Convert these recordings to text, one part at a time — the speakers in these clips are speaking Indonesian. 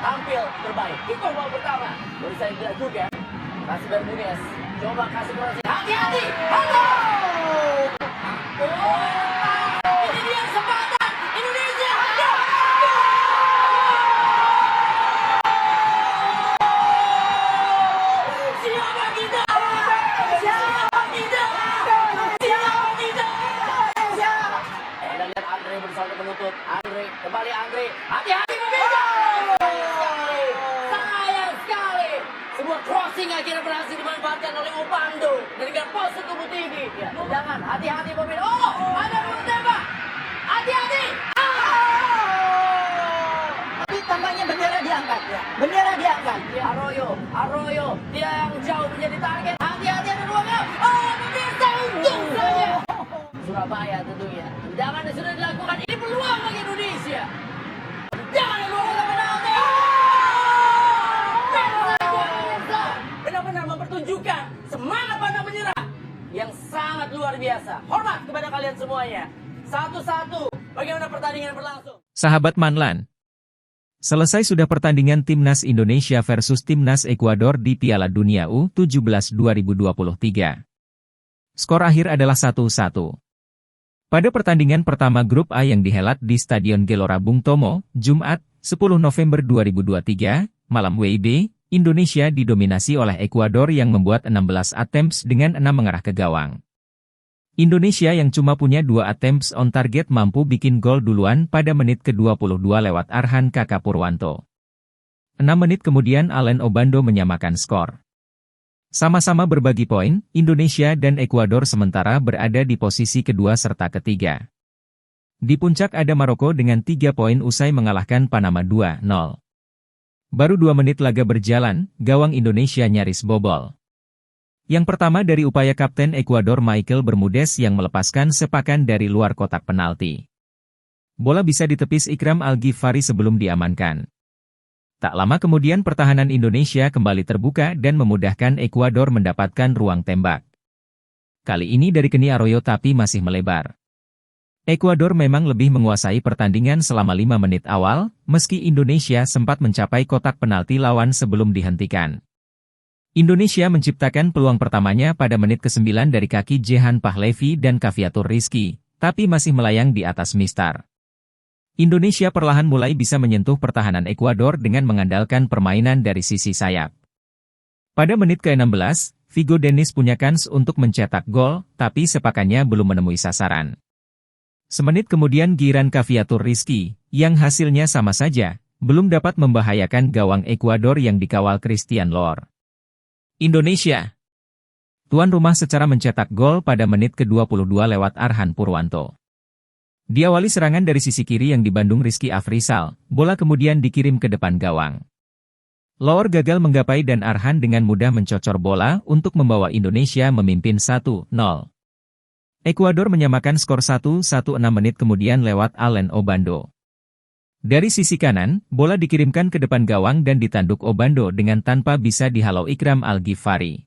tampil terbaik. Kick off pertama. Baru saya bilang juga. Kasih Bermudez. Coba kasih crossing. Hati-hati. Aduh. Ini dia kesempatan Indonesia. Siapa kita? Siapa kita? Siapa kita? Anda lihat Andre bersama penutup. Andre, kembali Andre. Hati-hati pemirsa. Sayang sekali. Sebuah crossing akhirnya berhasil dimanfaatkan oleh Obando dengan pose tubuh tinggi. Ya, jangan, hati-hati pemirsa. Oh, ada yang tembak. Hati-hati. Tapi tampaknya bendera diangkat ya. Bendera diangkat. Ya, Arroyo, dia yang jauh menjadi target. Hati-hati ada ruangan. Oh, pemirsa untung saja. Surabaya tentunya. Jangan sudah dilakukan. Ini peluang bagi Indonesia. Jangan dilakukan penalti. Benar-benar mempertunjukkan semangat pantang menyerah yang sangat luar biasa. Hormat kepada kalian semuanya. Satu-satu. Bagaimana pertandingan berlangsung? Sahabat Manlan, selesai sudah pertandingan Timnas Indonesia versus Timnas Ekuador di Piala Dunia U17 2023. Skor akhir adalah 1-1. Pada pertandingan pertama grup A yang dihelat di Stadion Gelora Bung Tomo, Jumat, 10 November 2023, malam WIB, Indonesia didominasi oleh Ekuador yang membuat 16 attempts dengan 6 mengarah ke gawang. Indonesia yang cuma punya 2 attempts on target mampu bikin gol duluan pada menit ke-22 lewat Arhan Kaka Purwanto. 6 menit kemudian Allen Obando menyamakan skor. Sama-sama berbagi poin, Indonesia dan Ekuador sementara berada di posisi kedua serta ketiga. Di puncak ada Maroko dengan 3 poin usai mengalahkan Panama 2-0. Baru 2 menit laga berjalan, gawang Indonesia nyaris bobol. Yang pertama dari upaya Kapten Ekuador Michael Bermudez yang melepaskan sepakan dari luar kotak penalti. Bola bisa ditepis Ikram Al-Ghifari sebelum diamankan. Tak lama kemudian pertahanan Indonesia kembali terbuka dan memudahkan Ekuador mendapatkan ruang tembak. Kali ini dari Kenny Arroyo tapi masih melebar. Ekuador memang lebih menguasai pertandingan selama 5 menit awal, meski Indonesia sempat mencapai kotak penalti lawan sebelum dihentikan. Indonesia menciptakan peluang pertamanya pada menit ke-9 dari kaki Jehan Pahlevi dan Kaviatur Rizky, tapi masih melayang di atas mistar. Indonesia perlahan mulai bisa menyentuh pertahanan Ekuador dengan mengandalkan permainan dari sisi sayap. Pada menit ke-16, Vigo Dennis punya kans untuk mencetak gol, tapi sepakannya belum menemui sasaran. Semenit kemudian giliran Kaviatur Rizky, yang hasilnya sama saja, belum dapat membahayakan gawang Ekuador yang dikawal Christian Lor. Indonesia tuan rumah secara mencetak gol pada menit ke-22 lewat Arhan Purwanto. Diawali serangan dari sisi kiri yang dibandung Rizky Afrizal, bola kemudian dikirim ke depan gawang. Lor gagal menggapai dan Arhan dengan mudah mencocor bola untuk membawa Indonesia memimpin 1-0. Ekuador menyamakan skor 1-1 6 menit kemudian lewat Allen Obando. Dari sisi kanan, bola dikirimkan ke depan gawang dan ditanduk Obando dengan tanpa bisa dihalau Ikram Al-Ghifari.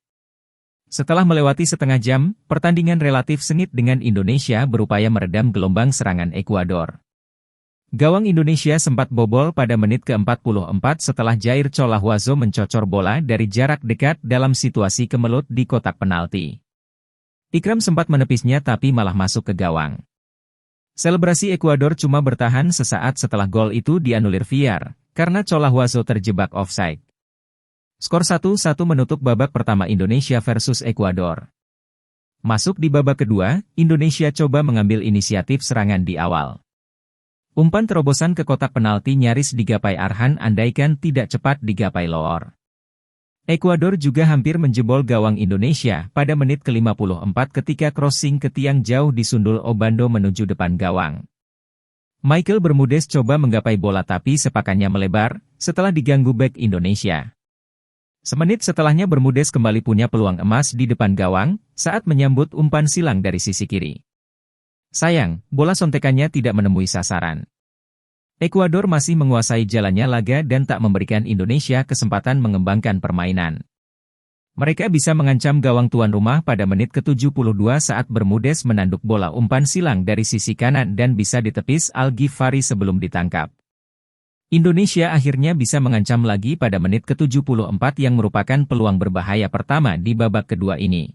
Setelah melewati setengah jam, pertandingan relatif sengit dengan Indonesia berupaya meredam gelombang serangan Ekuador. Gawang Indonesia sempat bobol pada menit ke-44 setelah Jair Colahuazo mencocor bola dari jarak dekat dalam situasi kemelut di kotak penalti. Ikram sempat menepisnya tapi malah masuk ke gawang. Selebrasi Ekuador cuma bertahan sesaat setelah gol itu dianulir VAR, karena Colahuazo terjebak offside. Skor 1-1 menutup babak pertama Indonesia versus Ekuador. Masuk di babak kedua, Indonesia coba mengambil inisiatif serangan di awal. Umpan terobosan ke kotak penalti nyaris digapai Arhan andaikan tidak cepat digapai Lor. Ekuador juga hampir menjebol gawang Indonesia pada menit ke-54 ketika crossing ke tiang jauh disundul Obando menuju depan gawang. Michael Bermudez coba menggapai bola tapi sepakannya melebar, setelah diganggu bek Indonesia. Semenit setelahnya Bermudez kembali punya peluang emas di depan gawang, saat menyambut umpan silang dari sisi kiri. Sayang, bola sontekannya tidak menemui sasaran. Ekuador masih menguasai jalannya laga dan tak memberikan Indonesia kesempatan mengembangkan permainan. Mereka bisa mengancam gawang tuan rumah pada menit ke-72 saat Bermudez menanduk bola umpan silang dari sisi kanan dan bisa ditepis Al-Ghifari sebelum ditangkap. Indonesia akhirnya bisa mengancam lagi pada menit ke-74 yang merupakan peluang berbahaya pertama di babak kedua ini.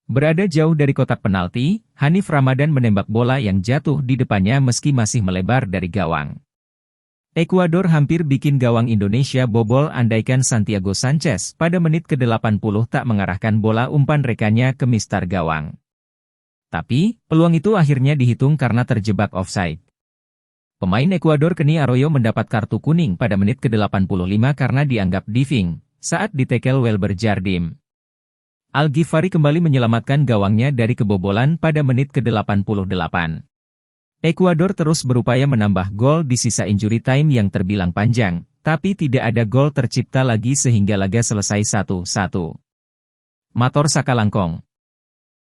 Berada jauh dari kotak penalti, Hanif Ramadan menembak bola yang jatuh di depannya meski masih melebar dari gawang. Ekuador hampir bikin gawang Indonesia bobol andaikan Santiago Sanchez pada menit ke-80 tak mengarahkan bola umpan rekannya ke mistar gawang. Tapi, peluang itu akhirnya dihitung karena terjebak offside. Pemain Ekuador Kenny Arroyo mendapat kartu kuning pada menit ke-85 karena dianggap diving saat ditekel Welber Jardim. Al-Ghifari kembali menyelamatkan gawangnya dari kebobolan pada menit ke-88. Ekuador terus berupaya menambah gol di sisa injury time yang terbilang panjang, tapi tidak ada gol tercipta lagi sehingga laga selesai 1-1. Mator Sakalangkong.